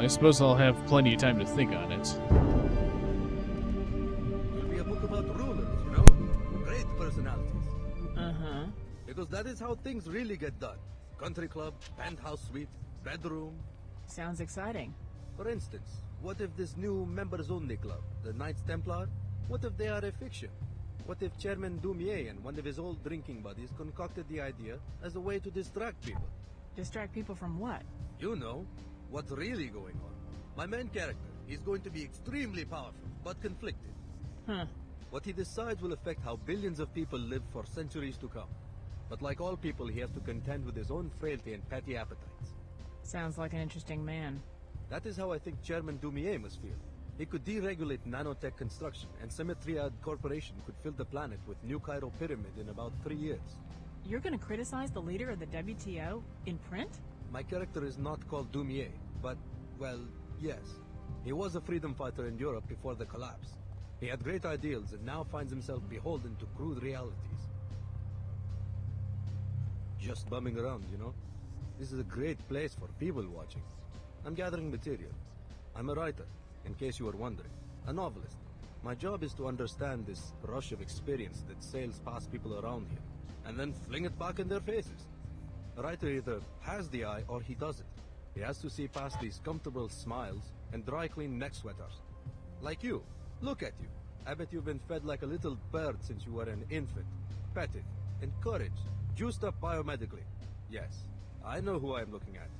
I suppose I'll have plenty of time to think on it. Will be a book about rulers, you know? Great personalities. Uh-huh. Because that is how things really get done. Country club, penthouse suite, bedroom. Sounds exciting. For instance, what if this new members-only club, the Knights Templar, what if they are a fiction? What if Chairman Dumier and one of his old drinking buddies concocted the idea as a way to distract people? Distract people from what? You know, what's really going on. My main character, he's going to be extremely powerful, but conflicted. Huh. What he decides will affect how billions of people live for centuries to come. But like all people, he has to contend with his own frailty and petty appetites. Sounds like an interesting man. That is how I think Chairman Dumier must feel. He could deregulate nanotech construction, and Symmetriad Corporation could fill the planet with New Cairo Pyramid in about 3 years. You're gonna criticize the leader of the WTO in print? My character is not called Dumier, but, well, yes. He was a freedom fighter in Europe before the collapse. He had great ideals and now finds himself beholden to crude realities. Just bumming around, you know? This is a great place for people watching. I'm gathering material. I'm a writer, in case you were wondering. A novelist. My job is to understand this rush of experience that sails past people around here, and then fling it back in their faces. A writer either has the eye or he doesn't. He has to see past these comfortable smiles and dry clean neck sweaters. Like you. Look at you. I bet you've been fed like a little bird since you were an infant. Petted, encouraged, juiced up biomedically. Yes, I know who I'm looking at.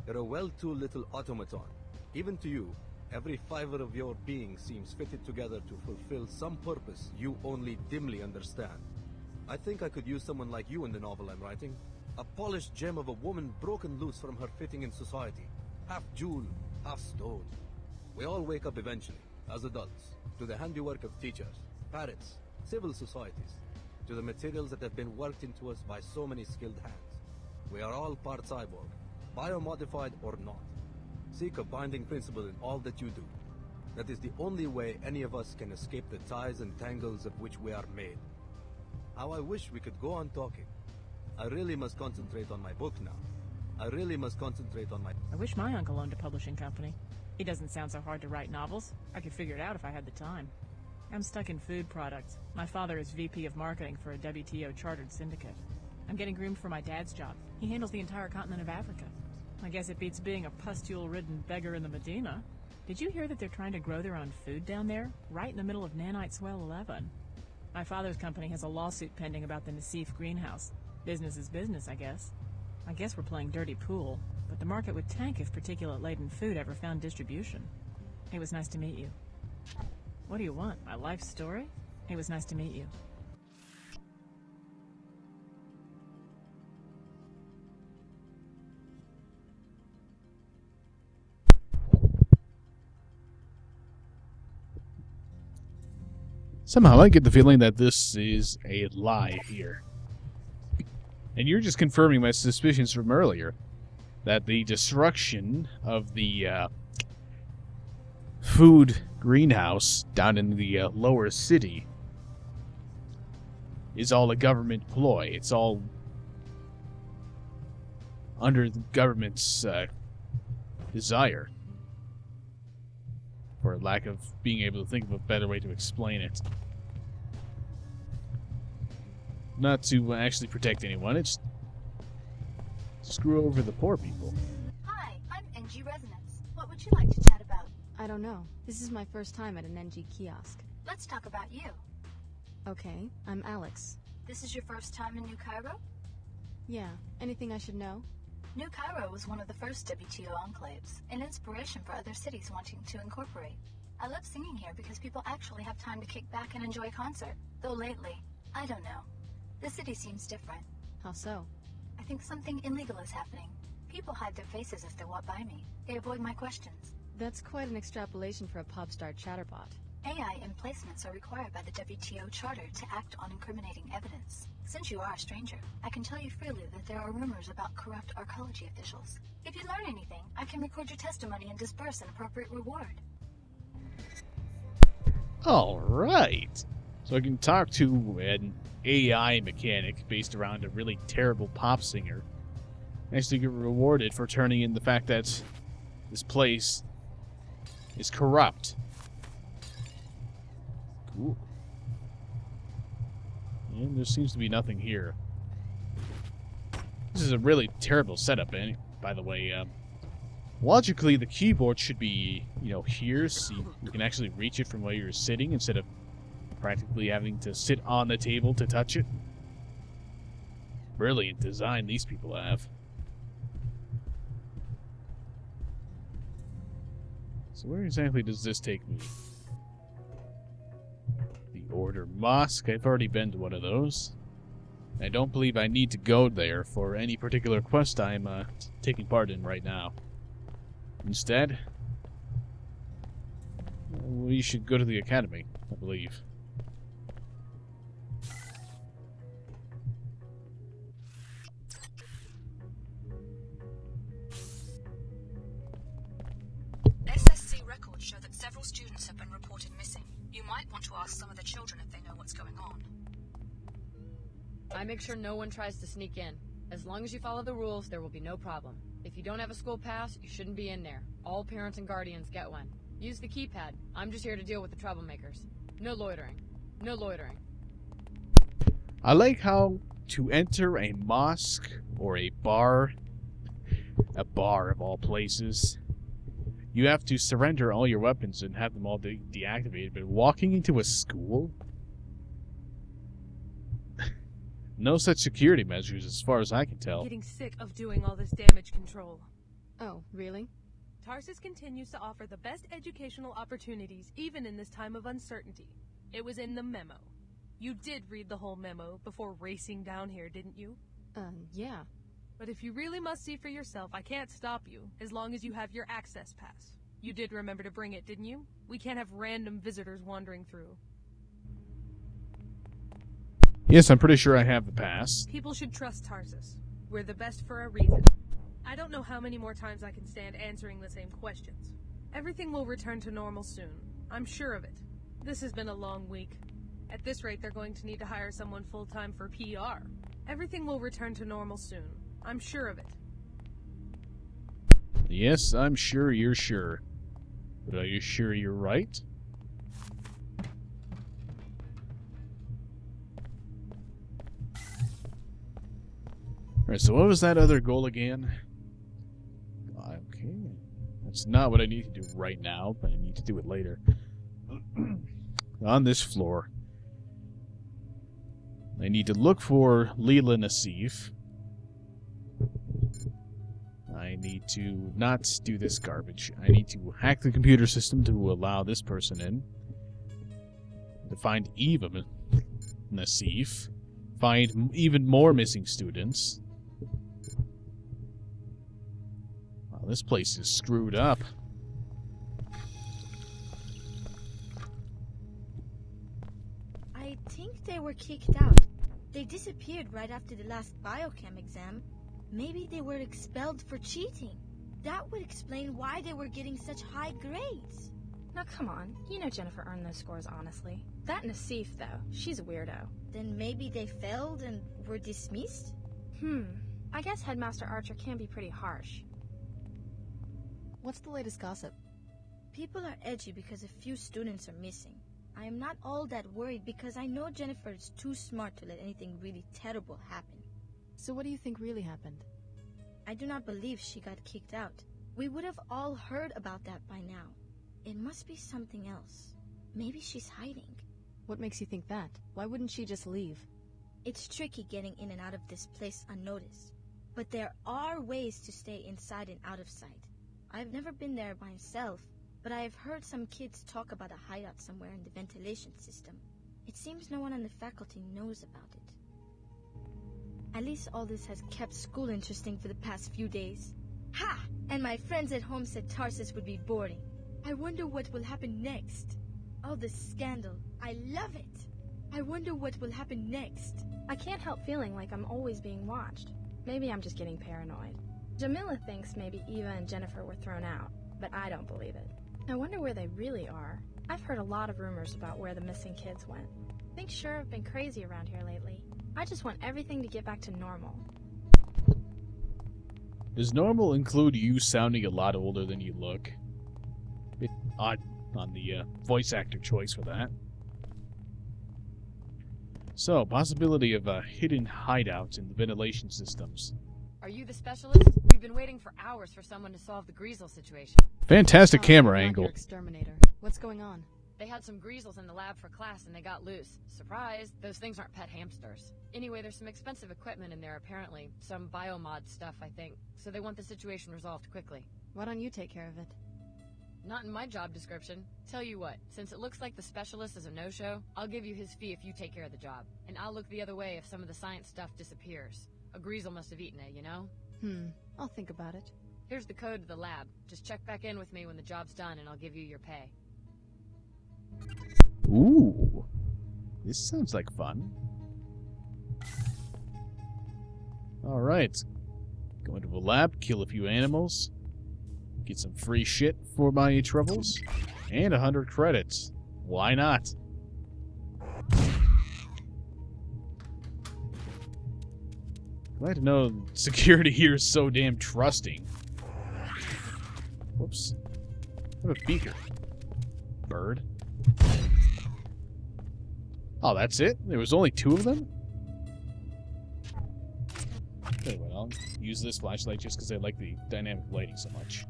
You're a well-tooled little automaton. Even to you, every fiber of your being seems fitted together to fulfill some purpose you only dimly understand. I think I could use someone like you in the novel I'm writing. A polished gem of a woman broken loose from her fitting in society. Half jewel, half stone. We all wake up eventually, as adults, to the handiwork of teachers, parents, civil societies, to the materials that have been worked into us by so many skilled hands. We are all part cyborg, biomodified or not. Seek a binding principle in all that you do. That is the only way any of us can escape the ties and tangles of which we are made. How I wish we could go on talking. I really must concentrate on my book now. I really must concentrate on my... I wish my uncle owned a publishing company. He doesn't sound so hard to write novels. I could figure it out if I had the time. I'm stuck in food products. My father is VP of marketing for a WTO chartered syndicate. I'm getting groomed for my dad's job. He handles the entire continent of Africa. I guess it beats being a pustule-ridden beggar in the Medina. Did you hear that they're trying to grow their own food down there? Right in the middle of Nanite Swell 11. My father's company has a lawsuit pending about the Nassif greenhouse. Business is business, I guess. I guess we're playing dirty pool, but the market would tank if particulate-laden food ever found distribution. It was nice to meet you. What do you want? My life story? It was nice to meet you. Somehow I get the feeling that this is a lie here. And you're just confirming my suspicions from earlier. That the destruction of the food greenhouse down in the lower city is all a government ploy. It's all under the government's desire. For lack of being able to think of a better way to explain it. Not to actually protect anyone, it's screw over the poor people. Hi, I'm NG Resonance. What would you like to chat about? I don't know. This is my first time at an NG kiosk. Let's talk about you. Okay, I'm Alex. This is your first time in New Cairo? Yeah, anything I should know? New Cairo was one of the first WTO enclaves, an inspiration for other cities wanting to incorporate. I love singing here because people actually have time to kick back and enjoy a concert. Though lately, I don't know. The city seems different. How so? I think something illegal is happening. People hide their faces as they walk by me. They avoid my questions. That's quite an extrapolation for a pop star chatterbot. AI emplacements are required by the WTO Charter to act on incriminating evidence. Since you are a stranger, I can tell you freely that there are rumors about corrupt arcology officials. If you learn anything, I can record your testimony and disperse an appropriate reward. Alright. So I can talk to an AI mechanic based around a really terrible pop singer. Actually get rewarded for turning in the fact that This place is corrupt. Cool. And there seems to be nothing here. This is a really terrible setup, by the way. Logically, the keyboard should be, here, so you can actually reach it from where you're sitting instead of practically having to sit on the table to touch it. Brilliant design these people have. So where exactly does this take me? The Order Mosque. I've already been to one of those. I don't believe I need to go there for any particular quest I'm taking part in right now. Instead, we should go to the academy, I believe. SSC records show that several students have been reported missing. You might want to ask some of the children if they know what's going on. I make sure no one tries to sneak in. As long as you follow the rules, there will be no problem. If you don't have a school pass, you shouldn't be in there. All parents and guardians get one. Use the keypad. I'm just here to deal with the troublemakers. No loitering. No loitering. I like how to enter a mosque or a bar of all places, you have to surrender all your weapons and have them all deactivated, but walking into a school? No such security measures as far as I can tell. Getting sick of doing all this damage control. Oh, really? Tarsus continues to offer the best educational opportunities even in this time of uncertainty. It was in the memo. You did read the whole memo before racing down here, didn't you? Yeah. But if you really must see for yourself, I can't stop you, as long as you have your access pass. You did remember to bring it, didn't you? We can't have random visitors wandering through. Yes, I'm pretty sure I have the pass. People should trust Tarsus. We're the best for a reason. I don't know how many more times I can stand answering the same questions. Everything will return to normal soon. I'm sure of it. This has been a long week. At this rate, they're going to need to hire someone full-time for PR. Everything will return to normal soon. I'm sure of it. Yes, I'm sure you're sure. But are you sure you're right? Alright, so what was that other goal again? Okay. That's not what I need to do right now, but I need to do it later. On this floor, I need to look for Leela Nassif. I need to not do this garbage. I need to hack the computer system to allow this person in. To find Eva Nassif. Find even more missing students. Wow, this place is screwed up. I think they were kicked out. They disappeared right after the last biochem exam. Maybe they were expelled for cheating. That would explain why they were getting such high grades. Now come on, you know Jennifer earned those scores honestly. That Nassif, though, she's a weirdo. Then maybe they failed and were dismissed? I guess Headmaster Archer can be pretty harsh. What's the latest gossip? People are edgy because a few students are missing. I am not all that worried because I know Jennifer is too smart to let anything really terrible happen. So what do you think really happened? I do not believe she got kicked out. We would have all heard about that by now. It must be something else. Maybe she's hiding. What makes you think that? Why wouldn't she just leave? It's tricky getting in and out of this place unnoticed. But there are ways to stay inside and out of sight. I've never been there myself, but I have heard some kids talk about a hideout somewhere in the ventilation system. It seems no one on the faculty knows about it. At least all this has kept school interesting for the past few days. Ha! And my friends at home said Tarsus would be boring. I wonder what will happen next. Oh, this scandal. I love it. I wonder what will happen next. I can't help feeling like I'm always being watched. Maybe I'm just getting paranoid. Jamila thinks maybe Eva and Jennifer were thrown out, but I don't believe it. I wonder where they really are. I've heard a lot of rumors about where the missing kids went. Things sure have been crazy around here lately. I just want everything to get back to normal. Does normal include you sounding a lot older than you look? Bit odd on the voice actor choice for that. So, possibility of a hidden hideout in the ventilation systems. Are you the specialist? We've been waiting for hours for someone to solve the Greasel situation. Fantastic camera Not angle. your exterminator. What's going on? They had some Greasels in the lab for class and they got loose. Surprise! Those things aren't pet hamsters. Anyway, there's some expensive equipment in there apparently. Some biomod stuff, I think. So they want the situation resolved quickly. Why don't you take care of it? Not in my job description. Tell you what, since it looks like the specialist is a no-show, I'll give you his fee if you take care of the job. And I'll look the other way if some of the science stuff disappears. A Greasel must have eaten it, you know? I'll think about it. Here's the code to the lab. Just check back in with me when the job's done and I'll give you your pay. Ooh. This sounds like fun. Alright. Go into the lab, kill a few animals. Get some free shit for my troubles. And 100 credits. Why not? Glad to know security here is so damn trusting. Whoops. I have a beaker. Bird. Oh, that's it? There was only 2 of them? Anyway, I'll use this flashlight just because I like the dynamic lighting so much.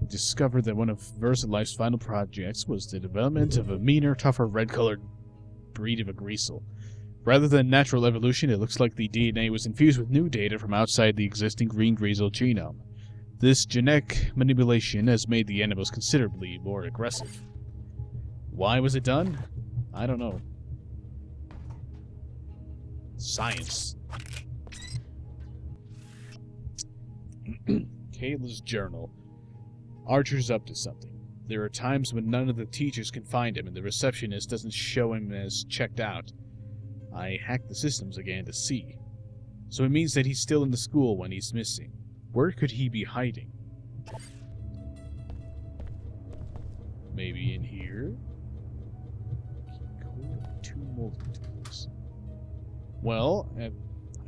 Discovered that one of VersaLife's final projects was the development of a meaner, tougher, red-colored breed of a Greasel. Rather than natural evolution, it looks like the DNA was infused with new data from outside the existing green Greasel genome. This genetic manipulation has made the animals considerably more aggressive. Why was it done? I don't know. Science. Kayla's journal. Archer's up to something. There are times when none of the teachers can find him and the receptionist doesn't show him as checked out. I hacked the systems again to see. So it means that he's still in the school when he's missing. Where could he be hiding? Maybe in here? Two multi-tools. Well, I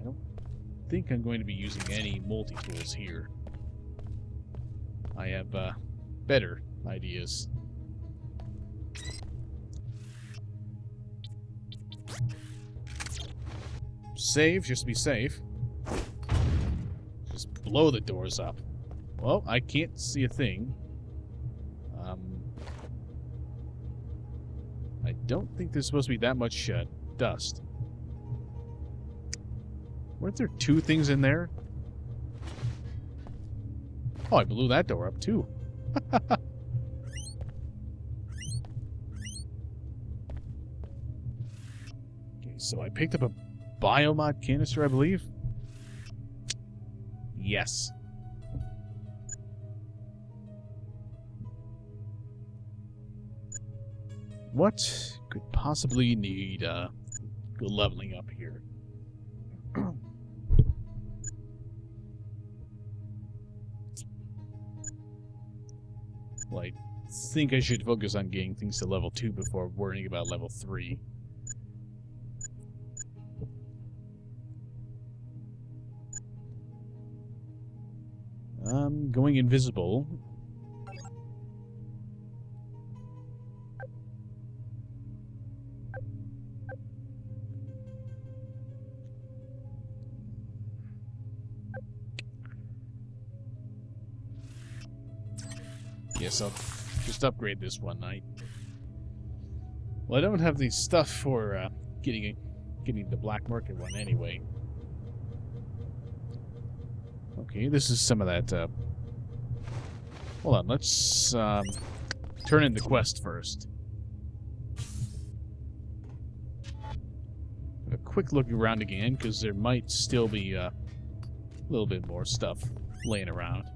don't think I'm going to be using any multi-tools here. I have better ideas. Save, just to be safe. Just blow the doors up. Well, I can't see a thing. I don't think there's supposed to be that much dust. Weren't there 2 things in there? Oh, I blew that door up too. Okay, so I picked up a biomod canister, I believe. Yes. What could possibly need good leveling up here? Well, I think I should focus on getting things to level 2 before worrying about level 3. Going invisible. Yes, I'll just upgrade this one night. Well, I don't have the stuff for getting the black market one anyway. Okay, this is some of that. Hold on, let's turn in the quest first. Have a quick look around again, because there might still be a little bit more stuff laying around.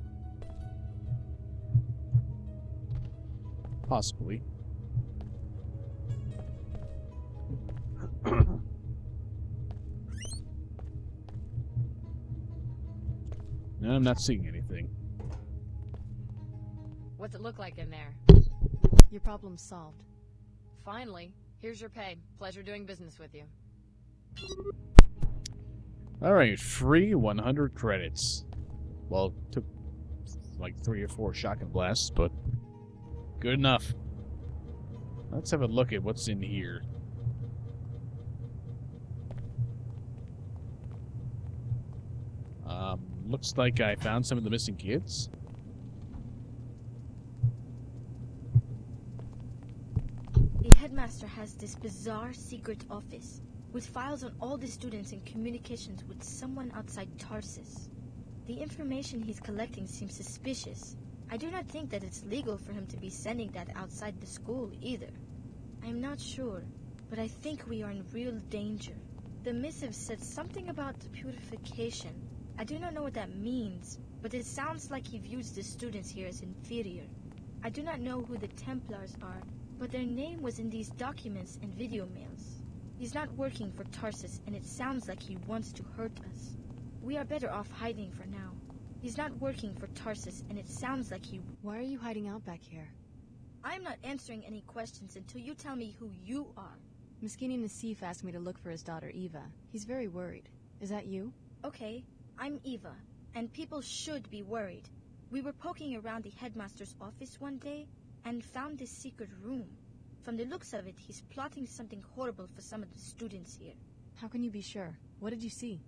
Possibly. No, I'm not seeing anything. What's it look like in there? Your problem's solved. Finally. Here's your pay. Pleasure doing business with you. Alright, free 100 credits. Well, took like 3 or 4 shotgun blasts, but good enough. Let's have a look at what's in here. Looks like I found some of the missing kids. The headmaster has this bizarre secret office with files on all the students and communications with someone outside Tarsus. The information he's collecting seems suspicious. I do not think that it's legal for him to be sending that outside the school either. I'm not sure, but I think we are in real danger. The missive said something about purification. I do not know what that means, but it sounds like he views the students here as inferior. I do not know who the Templars are, but their name was in these documents and video mails. He's not working for Tarsus, and it sounds like he wants to hurt us. We are better off hiding for now. He's not working for Tarsus, and it sounds like he... Why are you hiding out back here? I'm not answering any questions until you tell me who you are. Miskini Nassif asked me to look for his daughter Eva. He's very worried. Is that you? Okay, I'm Eva, and people should be worried. We were poking around the headmaster's office one day and found this secret room. From the looks of it, he's plotting something horrible for some of the students here. How can you be sure? What did you see?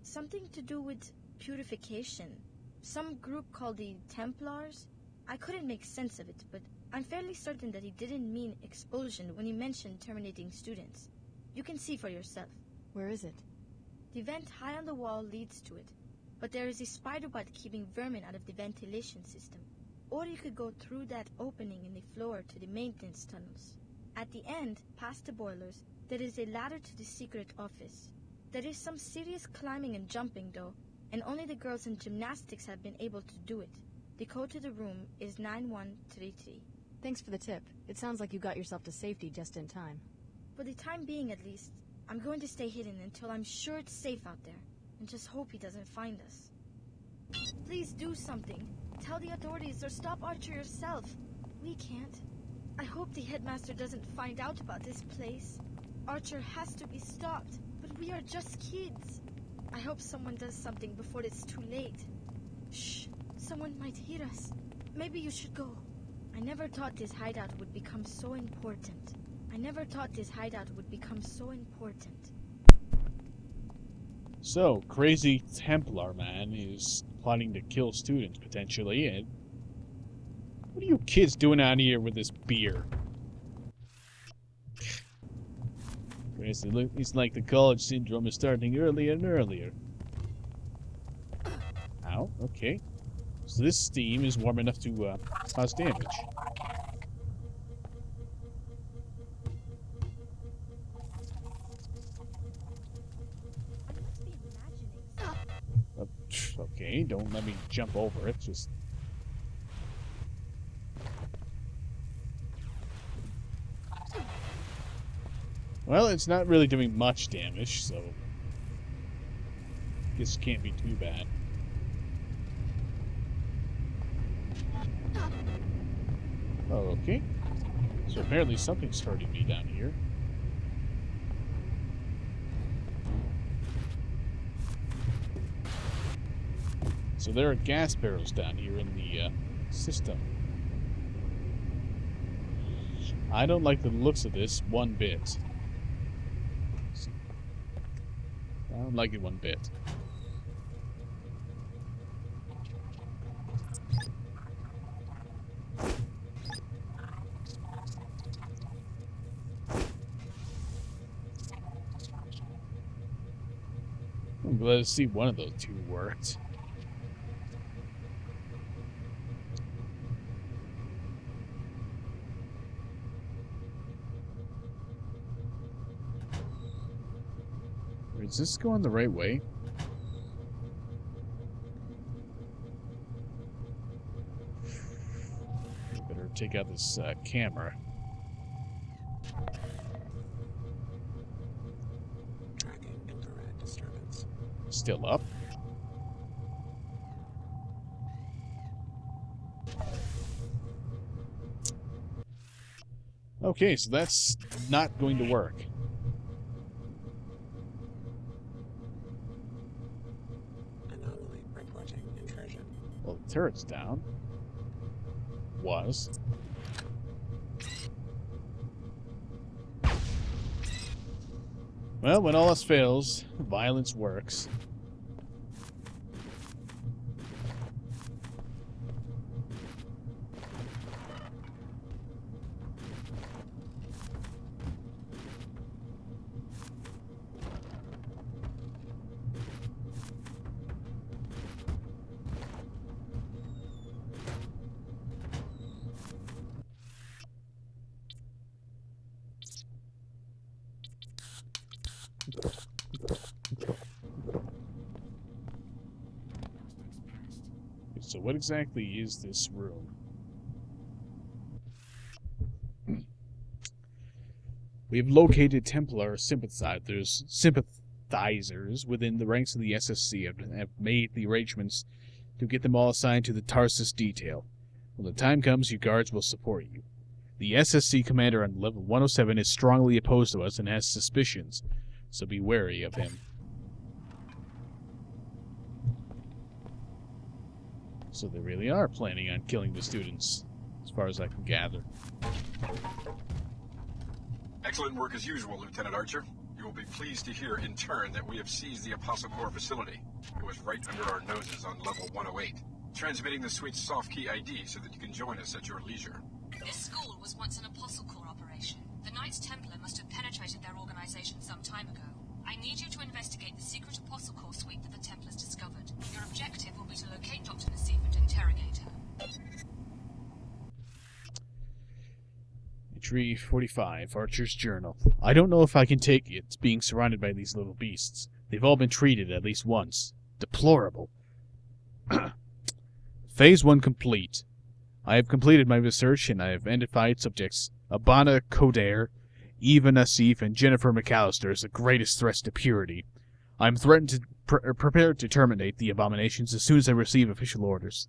Something to do with purification. Some group called the Templars. I couldn't make sense of it, but I'm fairly certain that he didn't mean expulsion when he mentioned terminating students. You can see for yourself. Where is it? The vent high on the wall leads to it, but there is a spider web keeping vermin out of the ventilation system. Or you could go through that opening in the floor to the maintenance tunnels. At the end, past the boilers, there is a ladder to the secret office. There is some serious climbing and jumping though, and only the girls in gymnastics have been able to do it. The code to the room is 9133. Thanks for the tip. It sounds like you got yourself to safety just in time. For the time being at least, I'm going to stay hidden until I'm sure it's safe out there, and just hope he doesn't find us. Please do something. Tell the authorities or stop Archer yourself. We can't. I hope the headmaster doesn't find out about this place. Archer has to be stopped, but we are just kids. I hope someone does something before it's too late. Shh, someone might hear us. Maybe you should go. I never thought this hideout would become so important. So, crazy Templar man is planning to kill students, potentially, and... What are you kids doing out here with this beer? It's like the college syndrome is starting earlier and earlier. Ow, okay. So this steam is warm enough to cause damage. Okay, don't let me jump over it, just... Well, it's not really doing much damage, so... This can't be too bad. Oh, okay. So apparently something's hurting me down here. So there are gas barrels down here in the system. I don't like the looks of this one bit. I don't like it one bit. I'm glad to see one of those two worked. Is this going the right way? Better take out this camera. Tracking infrared disturbance. Still up. Okay, so that's not going to work. Anomaly reporting intrusion. Well, the turret's down. Was. Well, when all else fails, violence works. So what exactly is this room? We have located Templar sympathizers within the ranks of the SSC and have made the arrangements to get them all assigned to the Tarsus detail. When the time comes, you guards will support you. The SSC commander on level 107 is strongly opposed to us and has suspicions, so be wary of him. So they really are planning on killing the students, as far as I can gather. Excellent work as usual, Lieutenant Archer. You will be pleased to hear in turn that we have seized the Apostle Corps facility. It was right under our noses on level 108. Transmitting the suite's soft key ID so that you can join us at your leisure. This school was once an Apostle Corps operation. The Knights Templar must have penetrated their organization some time ago. I need you to investigate the secret Apostle Corps suite that the Templars discovered. Your objective will be to locate Dr. Nassif and interrogate her. Entry 45, Archer's Journal. I don't know if I can take it, being surrounded by these little beasts. They've all been treated at least once. Deplorable. Phase 1 complete. I have completed my research and I have identified subjects. Abana Codair, Eva Nassif, and Jennifer McAllister as the greatest threats to purity. I am threatened to prepared to terminate the abominations as soon as I receive official orders.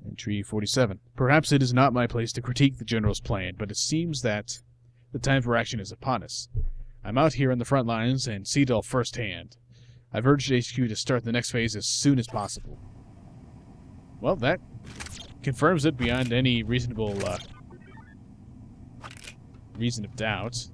Entry 47. Perhaps it is not my place to critique the General's plan, but it seems that the time for action is upon us. I'm out here on the front lines and see it all firsthand. I've urged HQ to start the next phase as soon as possible. Well, that confirms it beyond any reasonable reason of doubt.